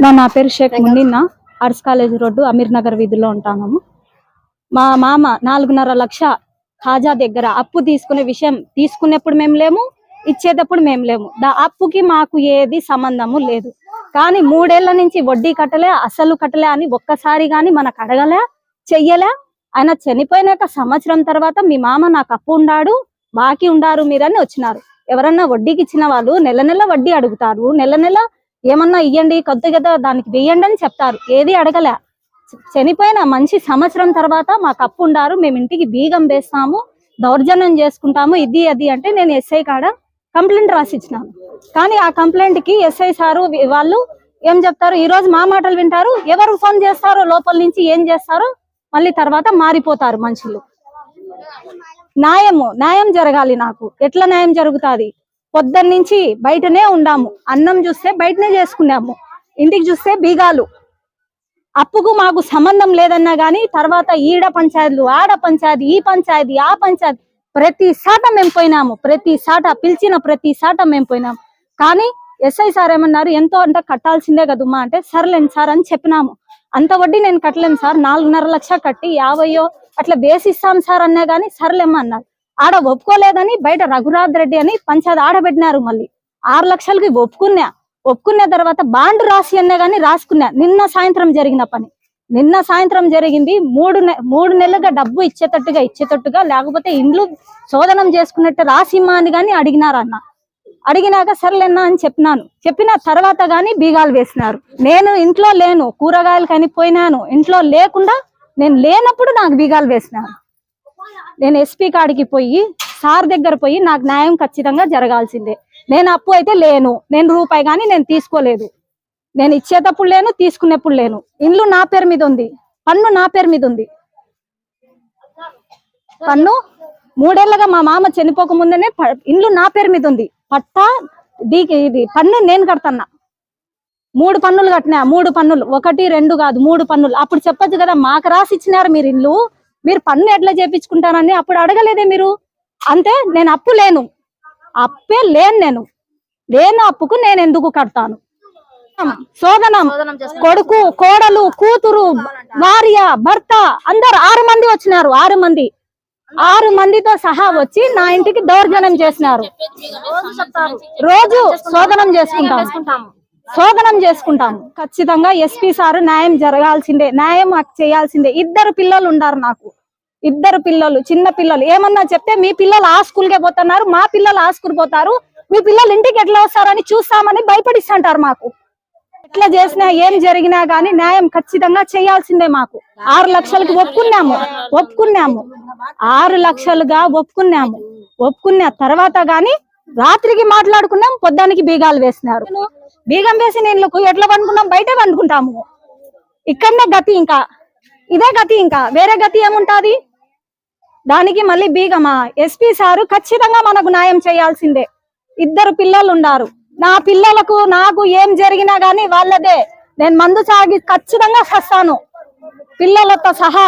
నా పేరు Shaik Munninna. Arts college road Amir Nagar వీధిలో ఉంటాము. మా మామ 4.5 లక్ష ఖాజా దగ్గర అప్పు తీసుకునే విషయం తీసుకునేప్పుడు మేము లేము, ఇచ్చేటప్పుడు మేము లేము. అప్పుకి మాకు ఏది సంబంధము లేదు. కానీ 3 ఏళ్ల నుంచి వడ్డీ కట్టలే, అసలు కట్టలే అని ఒక్కసారి గాని మనకు అడగలే, చెయ్యలే. ఆయన చనిపోయినాక సంవత్సరం తర్వాత మీ మామ నాకు అప్పు ఉండాడు, బాకీ ఉండారు మీరని వచ్చినారు. ఎవరన్నా వడ్డీకి ఇచ్చిన వాళ్ళు నెల నెల వడ్డీ అడుగుతారు, నెల నెల ఏమన్నా ఇయ్యండి కొద్దిగా దానికి వెయ్యండి అని చెప్తారు. ఏది అడగలే. చనిపోయిన మంచి సంవత్సరం తర్వాత మాకు అప్పు ఉండారు, మేము ఇంటికి బీగం వేస్తాము, దౌర్జన్యం చేసుకుంటాము, ఇది అది అంటే నేను ఎస్ఐ కాడ కంప్లైంట్ రాసిచ్చినాను. కానీ ఆ కంప్లైంట్ కి ఎస్ఐ సారు వాళ్ళు ఏం చెప్తారు, ఈ రోజు మా మాటలు వింటారు, ఎవరు ఫోన్ చేస్తారో లోపల నుంచి ఏం చేస్తారో మళ్ళీ తర్వాత మారిపోతారు మనుషులు. న్యాయం జరగాలి. నాకు ఎట్లా న్యాయం జరుగుతుంది? పొద్దున్నుంచి బయటనే ఉండాము, అన్నం చూస్తే బయటనే చేసుకున్నాము, ఇంటికి చూస్తే బీగాలు. అప్పుకు మాకు సంబంధం లేదన్నా గానీ తర్వాత ఈడ పంచాయతీలు, ఆడ పంచాయతీ, ఈ పంచాయతీ, ఆ పంచాయతీ, ప్రతి సాట మేము పోయినాము. ప్రతి సాట పిలిచిన ప్రతి సాట మేము పోయినాము. కానీ ఎస్ఐ సార్ ఏమన్నారు, ఎంతో అంటే కట్టాల్సిందే కదమ్మా అంటే, సర్లేండి సార్ అని చెప్పినాము. అంత వడ్డీ నేను కట్టలేను సార్, 4.5 లక్ష కట్టి 50 అట్లా వేసిస్తాం సార్ అన్నా గానీ సర్లేమ్మా అన్నారు. ఆడ ఒప్పుకోలేదని బయట రఘురాజ్ రెడ్డి అని పంచాయతీ ఆడబెట్టినారు. మళ్ళీ 6 లక్షలకి ఒప్పుకున్న తర్వాత బాండ్ రాసి అన్నా గానీ రాసుకున్నా. నిన్న సాయంత్రం జరిగిన పని, నిన్న సాయంత్రం జరిగింది. 3 నెలలుగా డబ్బు ఇచ్చేటట్టుగా లేకపోతే ఇండ్లు శోధనం చేసుకున్నట్టు రాసిమ్మా అని గానీ అడిగినారన్న. అడిగినాక సర్లేనా అని చెప్పిన తర్వాత గానీ బీగాలు వేసినారు. నేను ఇంట్లో లేను, కూరగాయలు కానీ పోయినాను, ఇంట్లో లేకుండా నేను లేనప్పుడు నాకు బీగాలు వేసినారు. నేను ఎస్పీ కాడికి పోయి సార్ దగ్గర పోయి నాకు న్యాయం ఖచ్చితంగా జరగాల్సిందే. నేను అప్పు అయితే లేను, నేను రూపాయి కానీ నేను తీసుకోలేదు. నేను ఇచ్చేటప్పుడు లేను, తీసుకునేప్పుడు లేను. ఇల్లు నా పేరు మీద ఉంది, పన్ను నా పేరు మీద ఉంది. పన్ను 3 ఏళ్లుగా మా మామ చనిపోక ముందనే ఇల్లు నా పేరు మీద ఉంది. పట్టా ఇది పన్ను నేను కడతన్నా. 3 పన్నులు కట్టినా, 3 పన్నులు, 1 2 కాదు 3 పన్నులు. అప్పుడు చెప్పచ్చు కదా, మాకు రాసి ఇచ్చినారు మీరు ఇల్లు, మీరు పన్ను ఎట్లా చేపించుకుంటారని అప్పుడు అడగలేదే మీరు. అంతే, నేను అప్పు లేను, అప్పే లేను, లేను అప్పుకు నేను ఎందుకు కడతాను? శోధనం, కొడుకు, కోడలు, కూతురు, భార్య, భర్త అందరు 6 మంది వచ్చినారు. 6 మందితో సహా వచ్చి నా ఇంటికి దౌర్జన్యం చేసినారు. రోజు శోధనం చేసుకుంటాము. ఖచ్చితంగా ఎస్పీ సారు న్యాయం జరగాల్సిందే, న్యాయం చేయాల్సిందే. 2 పిల్లలు ఉన్నారు నాకు, 2 పిల్లలు, చిన్న పిల్లలు. ఏమన్నా చెప్తే మీ పిల్లలు ఆ స్కూల్కే పోతున్నారు, మా పిల్లలు ఆ స్కూల్ పోతారు, మీ పిల్లలు ఇంటికి ఎట్లా వస్తారని చూస్తామని భయపడిస్తుంటారు. మాకు ఎట్లా చేసినా ఏం జరిగినా గానీ న్యాయం ఖచ్చితంగా చేయాల్సిందే. మాకు 6 లక్షలకి ఒప్పుకున్నాము. 6 లక్షలుగా ఒప్పుకున్న తర్వాత గాని రాత్రికి మాట్లాడుకున్నాం, పొద్దానికి బీగాలు వేసినారు. బీగం వేసి నేను ఎట్లా పండుకున్నాం, బయటే పండుకుంటాము. ఇక్కడనే గతి, ఇంకా ఇదే గతి, ఇంకా వేరే గతి ఏముంటది? దానికి మళ్ళీ బీగమా? ఎస్పీ సారు ఖచ్చితంగా మనకు న్యాయం చేయాల్సిందే. 2 పిల్లలు ఉన్నారు. నా పిల్లలకు నాకు ఏం జరిగినా గానీ వాళ్ళదే. నేను మందు సాగి ఖచ్చితంగా చస్తాను, పిల్లలతో సహా.